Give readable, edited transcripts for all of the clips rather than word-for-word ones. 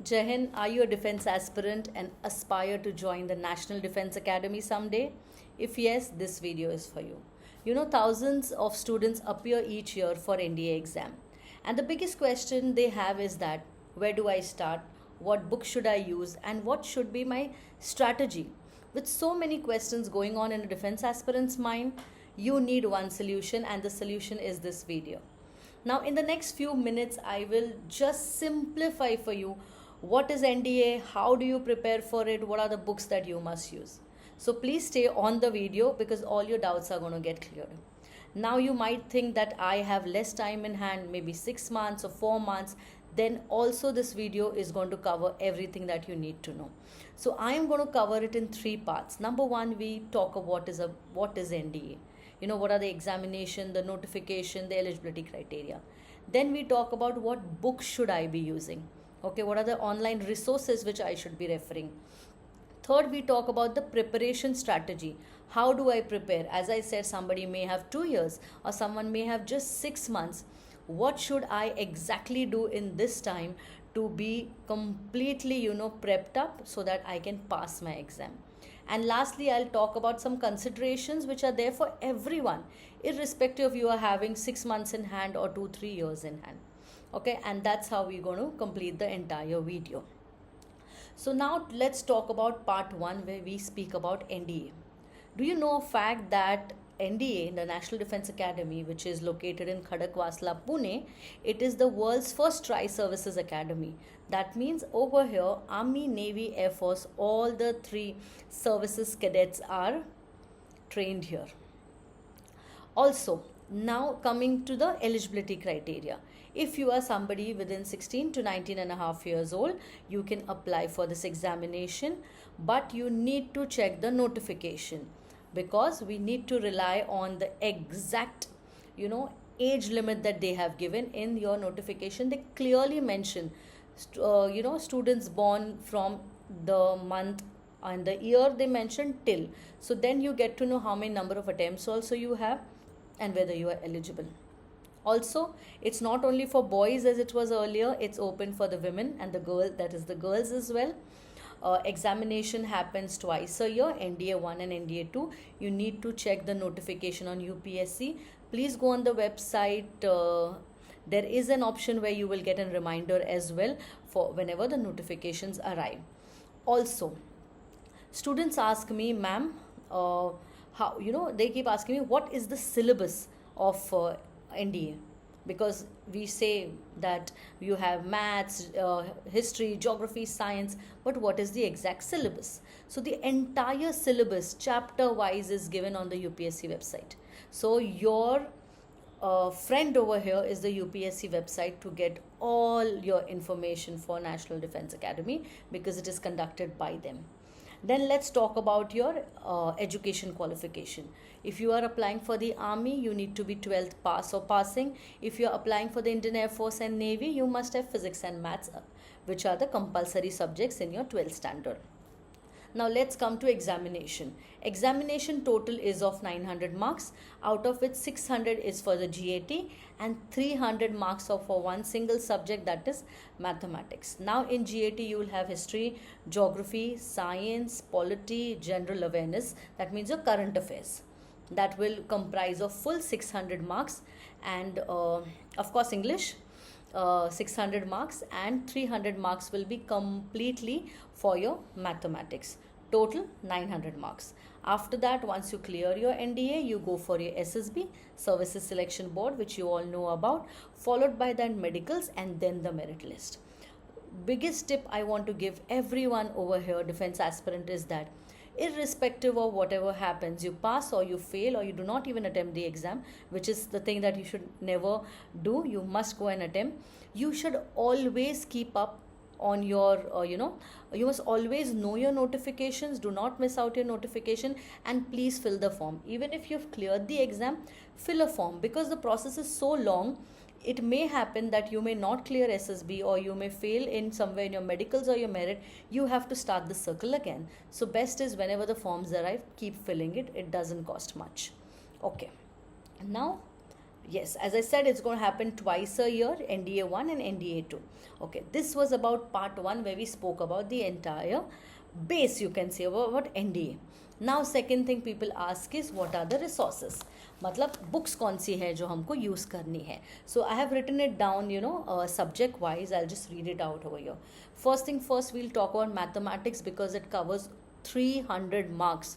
Jai Hind, are you a defense aspirant and aspire to join the National Defense Academy someday? If yes, this video is for you. You know, thousands of students appear each year for NDA exam. And the biggest question they have is that where do I start? What book should I use? And what should be my strategy? With so many questions going on in a defense aspirant's mind, you need one solution, and the solution is this video. Now, in the next few minutes, I will just simplify for you what is NDA, how do you prepare for it, what are the books that you must use. So please stay on the video because all your doubts are going to get cleared. Now you might think that I have less time in hand, maybe 6 months or 4 months, then also this video is going to cover everything that you need to know. So I am going to cover it in 3 parts. Number 1, we talk about what is NDA. You know, what are the examination, the notification, the eligibility criteria. Then we talk about what books should I be using. Okay, what are the online resources which I should be referring. Third, we talk about the preparation strategy. How do I prepare? As I said, somebody may have 2 years or someone may have just 6 months. What should I exactly do in this time to be completely, prepped up so that I can pass my exam? And lastly, I'll talk about some considerations which are there for everyone, irrespective of you are having 6 months in hand or 2-3 years in hand. Okay, and that's how we're going to complete the entire video. So now let's talk about part 1 where we speak about NDA. Do you know a fact that NDA, the National Defense Academy, which is located in Khadakwasla, Pune, it is the world's first tri-services academy. That means over here, Army, Navy, Air Force, all the 3 services cadets are trained here. Also, now coming to the eligibility criteria. If you are somebody within 16 to 19 and a half years old, you can apply for this examination, but you need to check the notification because we need to rely on the exact, age limit that they have given in your notification. They clearly mention, students born from the month and the year they mentioned till. So then you get to know how many number of attempts also you have and whether you are eligible. Also, it's not only for boys as it was earlier, it's open for the women and the girls as well. Examination happens twice a year, NDA 1 and NDA 2. You need to check the notification on UPSC. Please go on the website. There is an option where you will get a reminder as well for whenever the notifications arrive. Also, students ask me, ma'am, how, they keep asking me what is the syllabus of NDA, because we say that you have maths, history, geography, science, but what is the exact syllabus? So the entire syllabus chapter wise is given on the UPSC website. So your friend over here is the UPSC website to get all your information for National Defense Academy because it is conducted by them. Then let's talk about your education qualification. If you are applying for the Army, you need to be 12th pass or passing. If you are applying for the Indian Air Force and Navy, you must have physics and maths, which are the compulsory subjects in your 12th standard. Now let's come to examination. Examination total is of 900 marks, out of which 600 is for the GAT and 300 marks are for one single subject, that is mathematics. Now in GAT you will have history, geography, science, polity, general awareness, that means your current affairs. That will comprise of full 600 marks and of course English. 600 marks and 300 marks will be completely for your mathematics. Total 900 marks. After that, once you clear your NDA, you go for your SSB, Services Selection Board, which you all know about, followed by then medicals and then the merit list. Biggest tip I want to give everyone over here, defense aspirant, is that irrespective of whatever happens, you pass or you fail or you do not even attempt the exam, which is the thing that you should never do. You must go and attempt. You should always keep up on your you must always know your notifications. Do not miss out your notification, and please fill the form. Even if you've cleared the exam, fill a form because the process is so long. It may happen that you may not clear SSB or you may fail in somewhere in your medicals or your merit. You have to start the circle again. So best is whenever the forms arrive, keep filling it. It doesn't cost much. Okay. Now Yes, as I said, it's going to happen twice a year, NDA 1 and NDA 2. Okay, this was about part 1 where we spoke about the entire base, you can say, about NDA. Now, second thing people ask is what are the resources? मतलब books कौन सी है जो हमको use करनी है? So I have written it down, subject wise. I'll just read it out over here. First thing first, we'll talk about mathematics because it covers 300 marks.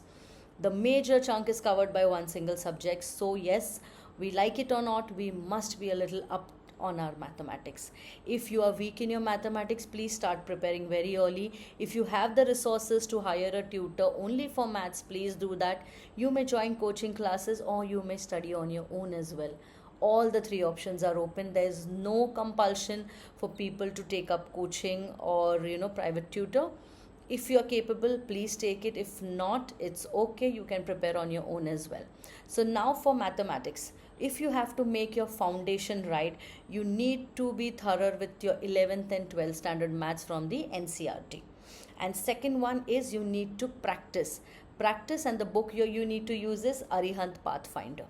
The major chunk is covered by one single subject. So yes, we like it or not, we must be a little up on our mathematics. If you are weak in your mathematics, please start preparing very early. If you have the resources to hire a tutor only for maths, please do that. You may join coaching classes or you may study on your own as well. All the three options are open. There is no compulsion for people to take up coaching or private tutor. If you are capable, please take it. If not, it's okay, you can prepare on your own as well. So now for mathematics, if you have to make your foundation right, you need to be thorough with your 11th and 12th standard maths from the NCERT. And second one is you need to practice, and the book you need to use is Arihant Pathfinder.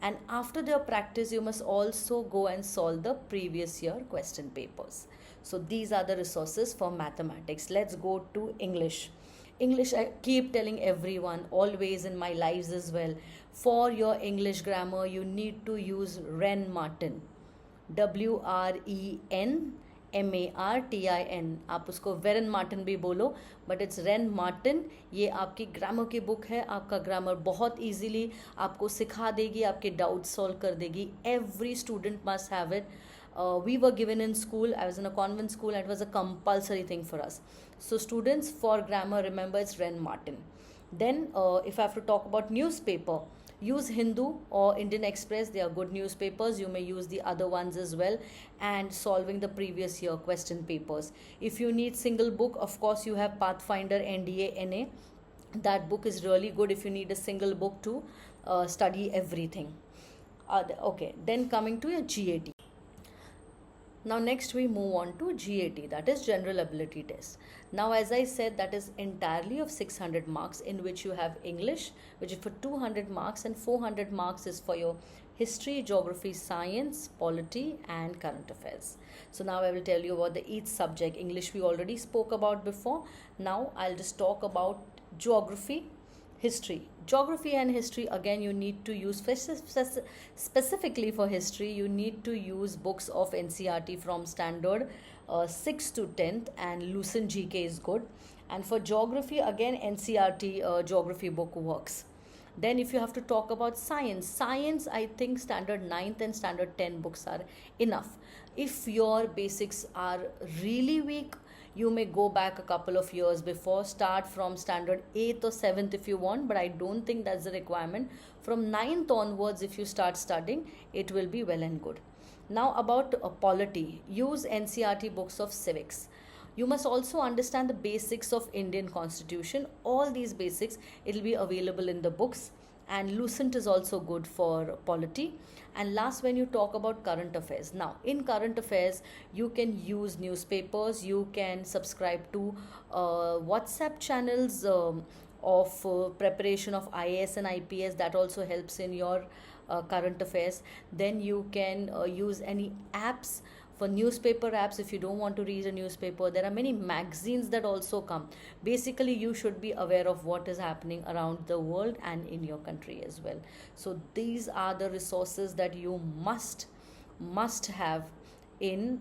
And after the practice, you must also go and solve the previous year question papers. So these are the resources for mathematics. Let's go to English. English, I keep telling everyone, always in my lives as well. For your English grammar, you need to use Wren Martin. WRENMARTIN. आप उसको Warren Martin भी बोलो, but it's rain Martin. ये आपकी grammar की book है. आपका grammar बहुत ईजीली आपको सिखा देगी, आपके डाउट सॉल्व कर देगी. Every student must have it. We were given in school, I was in a convent school, and it was a compulsory thing for us. So students, for grammar, remember it's Wren Martin. Then if I have to talk about newspaper, use Hindu or Indian Express. They are good newspapers. You may use the other ones as well, and solving the previous year question papers. If you need single book, of course you have Pathfinder, NDA, NA. That book is really good if you need a single book to study everything. Okay, then coming to your GAT. Now next we move on to GAT, that is General Ability Test. Now as I said, that is entirely of 600 marks, in which you have English, which is for 200 marks, and 400 marks is for your history, geography, science, polity and current affairs. So now I will tell you about each subject. English we already spoke about before. Now I'll just talk about geography, history. Geography and history, again you need to use, specifically for history, you need to use books of NCERT from standard 6th to 10th, and Lucent GK is good. And for geography, again NCERT geography book works. Then if you have to talk about science, I think standard 9th and standard 10 books are enough. If your basics are really weak, you may go back a couple of years before, start from standard 8th or 7th if you want, but I don't think that's the requirement. From 9th onwards, if you start studying, it will be well and good. Now about polity, use NCERT books of civics. You must also understand the basics of Indian Constitution. All these basics, it will be available in the books. And Lucent is also good for polity. And last, when you talk about current affairs, now in current affairs you can use newspapers, you can subscribe to WhatsApp channels of preparation of IAS and IPS. That also helps in your current affairs. Then you can use any apps. For newspaper apps, if you don't want to read a newspaper, there are many magazines that also come. Basically, you should be aware of what is happening around the world and in your country as well. So these are the resources that you must have in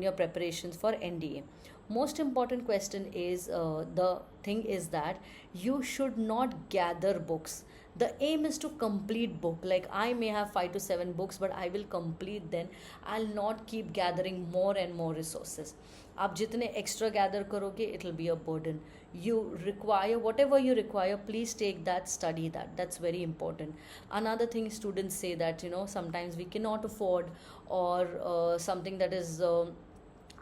your preparations for NDA. Most important question is the thing is that you should not gather books. The aim is to complete book. Like I may have 5 to 7 books, but I will complete them. I'll not keep gathering more and more resources. आप जितने extra gather करोगे, it will be a burden. You require whatever you require. Please take that, study that. That's very important. Another thing, students say that sometimes we cannot afford, or something that is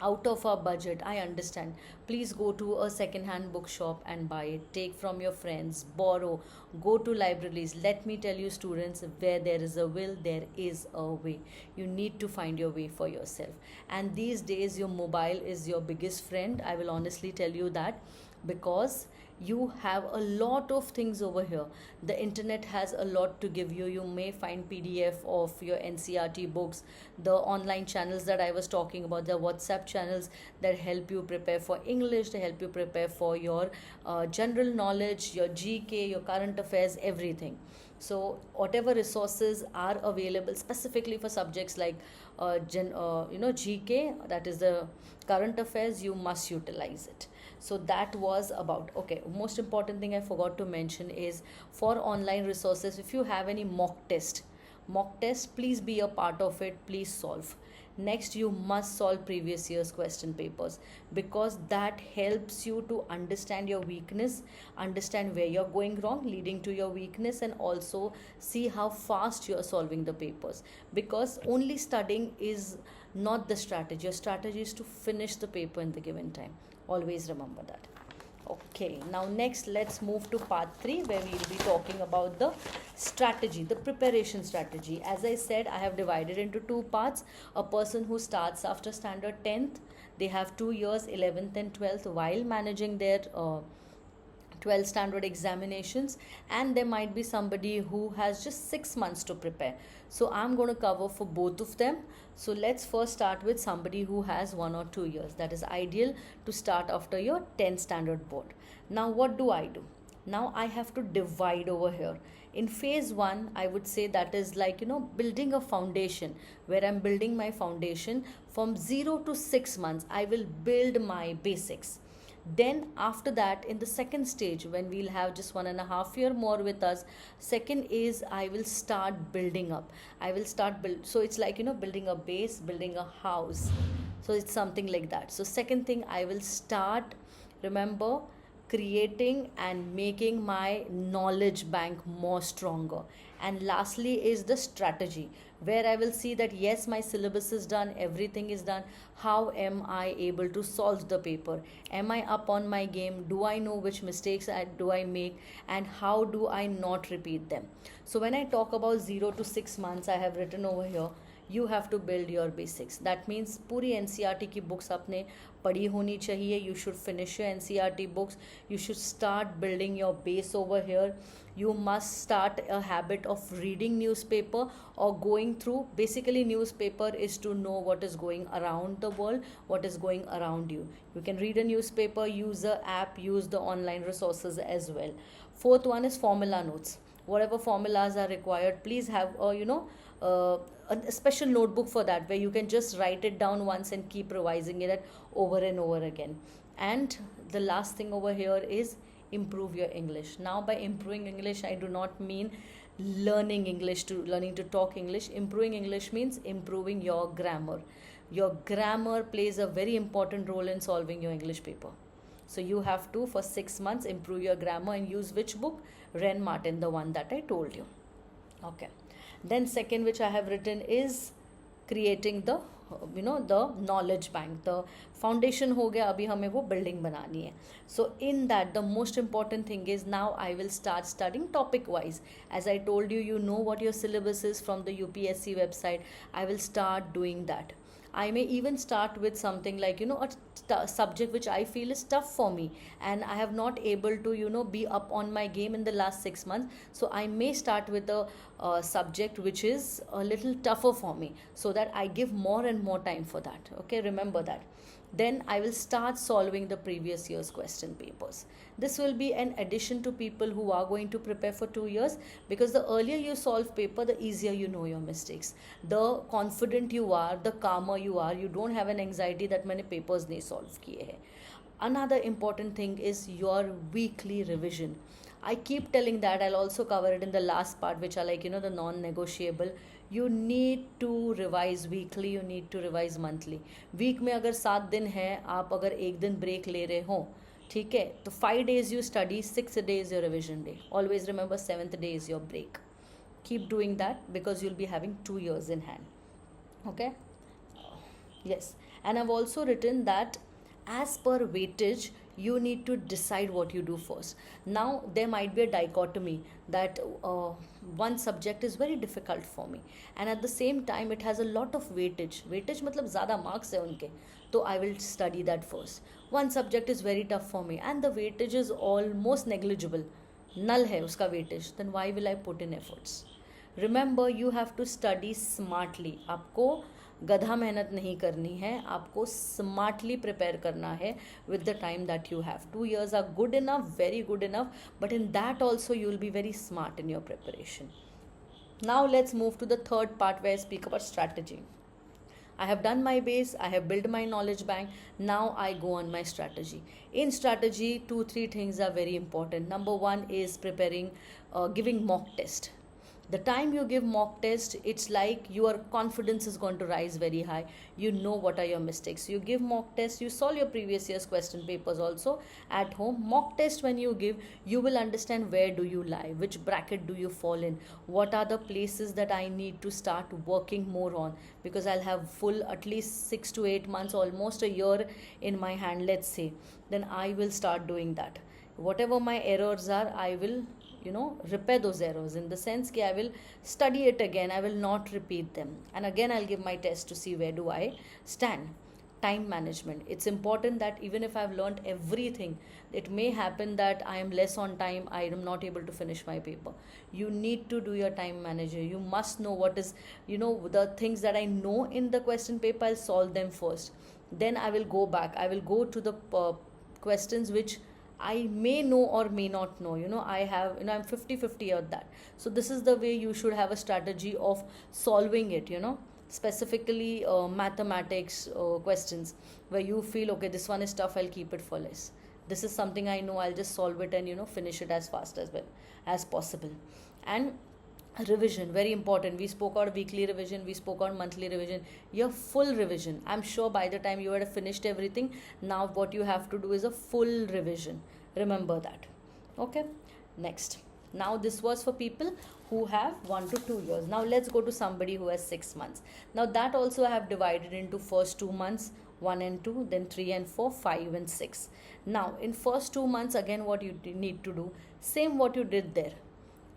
out of our budget. I understand. Please go to a second-hand bookshop and buy it. Take from your friends, borrow, go to libraries. Let me tell you, students, where there is a will, there is a way. You need to find your way for yourself. And these days, your mobile is your biggest friend. I will honestly tell you that, because You have a lot of things over here. The internet has a lot to give you. You may find PDF of your NCRT books, the online channels that I was talking about, the WhatsApp channels that help you prepare for English, they help you prepare for your general knowledge, your GK, your current affairs, everything. So whatever resources are available specifically for subjects like GK, that is the current affairs, you must utilize it. So that was about, okay, most important thing I forgot to mention is for online resources, if you have any mock test, please be a part of it, please solve. Next, you must solve previous year's question papers, because that helps you to understand your weakness, understand where you're going wrong, leading to your weakness, and also see how fast you're solving the papers. Because only studying is not the strategy. Your strategy is to finish the paper in the given time. Always remember that. Okay, now next let's move to part 3, where we will be talking about the strategy, the preparation strategy. As I said, I have divided into 2 parts. A person who starts after standard 10th, they have 2 years, 11th and 12th, while managing their 12 standard examinations, and there might be somebody who has just 6 months to prepare. So I'm going to cover for both of them. So let's first start with somebody who has 1 or 2 years. That is ideal to start after your 10th standard board. Now what do? Now I have to divide over here. In phase 1, I would say that is like, building a foundation, where I'm building my foundation from 0 to 6 months. I will build my basics. Then after that, in the second stage, when we'll have just 1.5 year more with us, second is I will start building up. So it's like, building a base, building a house. So it's something like that. So second thing, I will start, remember, creating and making my knowledge bank more stronger. And lastly is the strategy, where I will see that yes, my syllabus is done, everything is done. How am I able to solve the paper? Am I up on my game? Do I know which mistakes do I make, and how do I not repeat them? So when I talk about 0 to 6 months, I have written over here, you have to build your basics. That means पूरी NCRT की books आपने पढ़ी होनी चाहिए. You should finish your NCRT books. You should start building your base over here. You must start a habit of reading newspaper or going through. Basically, newspaper is to know what is going around the world, what is going around you. You can read a newspaper, use an app, use the online resources as well. Fourth one is formula notes. Whatever formulas are required, please have a special notebook for that, where you can just write it down once and keep revising it over and over again. And the last thing over here is improve your English. Now by improving English, I do not mean learning to talk English. Improving English means improving your grammar. Your grammar plays a very important role in solving your English paper. So you have to, for 6 months, improve your grammar and use which book? Ren Martin, the one that I told you. Okay. Then second, which I have written, is creating the the knowledge bank. The foundation हो गया, अभी हमें वो building बनानी है. So in that, the most important thing is now I will start studying topic wise. As I told you, you know what your syllabus is from the UPSC website. I will start doing that. I may even start with something like, a subject which I feel is tough for me, and I have not able to, be up on my game in the last 6 months. So I may start with a subject which is a little tougher for me, so that I give more and more time for that. Okay, remember that. Then I will start solving the previous year's question papers. This will be an addition to people who are going to prepare for 2 years, because the earlier you solve paper, the easier you know your mistakes. The confident you are, the calmer you are. You don't have an anxiety that मैंने papers नहीं solve किए हैं. Another important thing is your weekly revision. I keep telling that. I'll also cover it in the last part, which are like, the non-negotiable. You need to revise weekly, you need to revise monthly. Week में अगर 7 दिन है, आप अगर एक दिन break ले रहे हो, ठीक है, तो 5 days you study, 6 days your revision day. Always remember 7th day is your break. Keep doing that, because you'll be having 2 years in hand. Okay? Yes. And I've also written that as per weightage, You need to decide what you do first. Now there might be a dichotomy that one subject is very difficult for me, and at the same time it has a lot of weightage मतलब ज़्यादा marks है उनके, तो I will study that first. One subject is very tough for me and the weightage is almost negligible, null है उसका weightage, then why will I put in efforts? Remember, you have to study smartly. आपको गधा मेहनत नहीं करनी है, आपको smartly prepare करना है with the time that you have. 2 years are good enough, very good enough, but in that also you will be very smart in your preparation. Now let's move to the third part where I speak about strategy. I have done my base, I have built my knowledge bank, now I go on my strategy. In strategy, 2-3 things are very important. Number one is preparing, giving mock test. The time you give mock test, it's like your confidence is going to rise very high. You know what are your mistakes. You give mock test, you solve your previous year's question papers also at home. Mock test when you give, you will understand where do you lie, which bracket do you fall in, what are the places that I need to start working more on, because I'll have full at least 6 to 8 months, almost a year in my hand, let's say. Then I will start doing that. Whatever my errors are, I will repair those errors, in the sense that I will study it again, I will not repeat them, and again I'll give my test to see where do I stand. Time management, it's important that even if I've learned everything, it may happen that I am less on time, I am not able to finish my paper. You need to do your time manager. You must know what is, the things that I know in the question paper, I'll solve them first, then I will go back, I will go to the questions which I may know or may not know. I'm 50-50 at that. So this is the way you should have a strategy of solving it, specifically mathematics questions where you feel, okay, this one is tough, I'll keep it for less. This is something I know, I'll just solve it and, finish it as fast as well as possible. And revision, very important. We spoke about weekly revision, we spoke about monthly revision. Your full revision, I'm sure by the time you had finished everything, now what you have to do is a full revision. Remember that. Okay, next. Now this was for people who have 1 to 2 years. Now let's go to somebody who has 6 months. Now that also I have divided into first 2 months, 1 and 2, then 3 and 4, 5 and 6. Now in first 2 months, again what you need to do, same what you did there.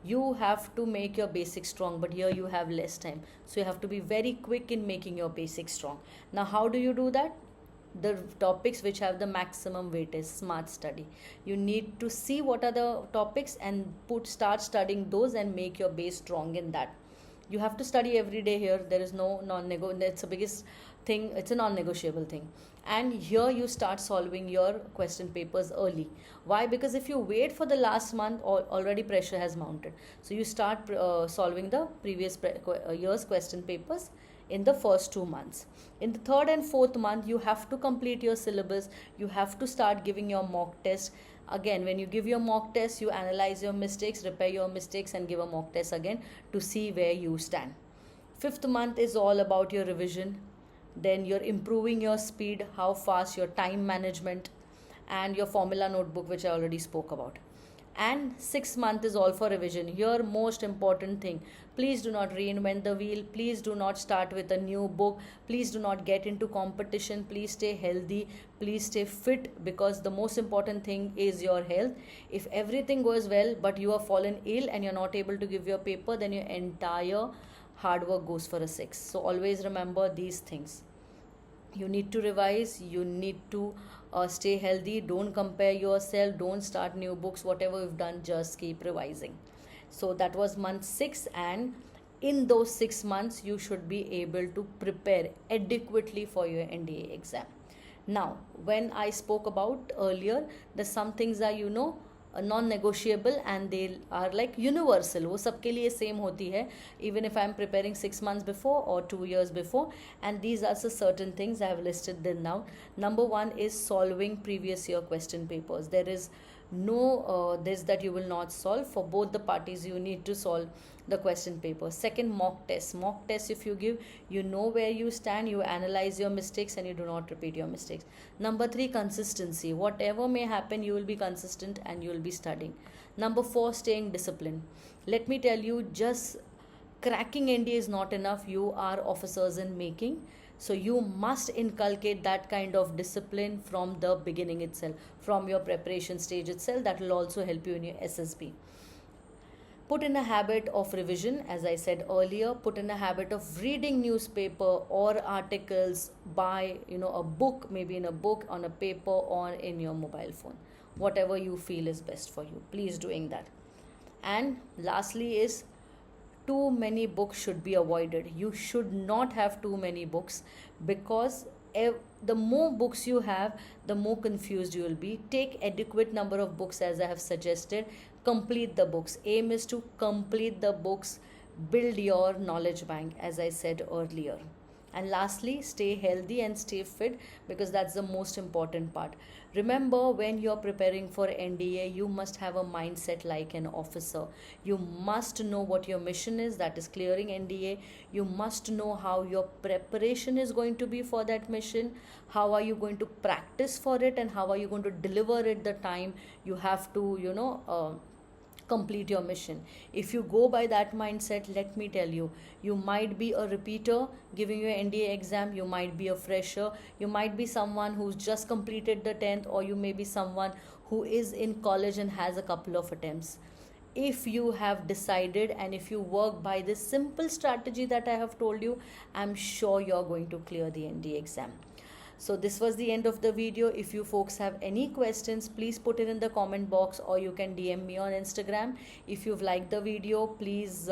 You have to make your basics strong, but here you have less time, so you have to be very quick in making your basics strong. Now how do you do that? The topics which have the maximum weightage, smart study. You need to see what are the topics and start studying those and make your base strong in that. You have to study every day here. There is no non-negotiable. It's the biggest thing. It's a non-negotiable thing. And here you start solving your question papers early. Why? Because if you wait for the last month, already pressure has mounted. So you start solving the previous year's question papers in the first 2 months. In the third and fourth month, you have to complete your syllabus. You have to start giving your mock test. Again, when you give your mock test, you analyze your mistakes, repair your mistakes, and give a mock test again to see where you stand. Fifth month is all about your revision. Then you're improving your speed, how fast, your time management, and your formula notebook, which I already spoke about. And 6th month is all for revision. Here, most important thing, please do not reinvent the wheel. Please do not start with a new book. Please do not get into competition. Please stay healthy. Please stay fit, because the most important thing is your health. If everything goes well but you are fallen ill and you're not able to give your paper, then your entire hard work goes for a 6. So always remember these things. You need to revise, you need to stay healthy, don't compare yourself, don't start new books, whatever you've done, just keep revising. So that was month 6, and in those 6 months you should be able to prepare adequately for your NDA exam. Now when I spoke about earlier, there's some things are non-negotiable and they are like universal, वो सबके लिए same होती है, even if I am preparing 6 months before or 2 years before. And these are the certain things I have listed them now. Number 1 is solving previous year question papers. There is no this that you will not solve. For both the parties you need to solve the question paper. Second, mock test if you give, you know where you stand, you analyze your mistakes and you do not repeat your mistakes. Number 3, consistency. Whatever may happen, you will be consistent and you will be studying. Number 4, staying disciplined. Let me tell you, just cracking NDA is not enough. You are officers in making. So you must inculcate that kind of discipline from the beginning itself, from your preparation stage itself. That will also help you in your SSB. Put in a habit of revision, as I said earlier. Put in a habit of reading newspaper or articles by, a book, maybe in a book, on a paper, or in your mobile phone. Whatever you feel is best for you, please doing that. And lastly is, too many books should be avoided. You should not have too many books, because the more books you have, the more confused you will be. Take adequate number of books, as I have suggested. Complete the books. Aim is to complete the books. Build your knowledge bank, as I said earlier. And lastly, stay healthy and stay fit, because that's the most important part. Remember, when you're preparing for NDA, you must have a mindset like an officer. You must know what your mission is, that is clearing NDA. You must know how your preparation is going to be for that mission. How are you going to practice for it, and how are you going to deliver it the time you have to, complete your mission. If you go by that mindset, let me tell you, you might be a repeater giving your NDA exam, you might be a fresher, you might be someone who's just completed the 10th, or you may be someone who is in college and has a couple of attempts. If you have decided, and if you work by this simple strategy that I have told you, I'm sure you're going to clear the NDA exam. So this was the end of the video. If you folks have any questions, please put it in the comment box, or you can DM me on Instagram. If you've liked the video, please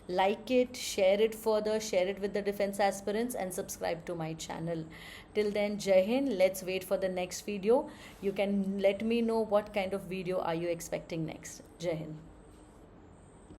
like it, share it further, share it with the defense aspirants, and subscribe to my channel. Till then, Jai Hind. Let's wait for the next video. You can let me know what kind of video are you expecting next. Jai Hind.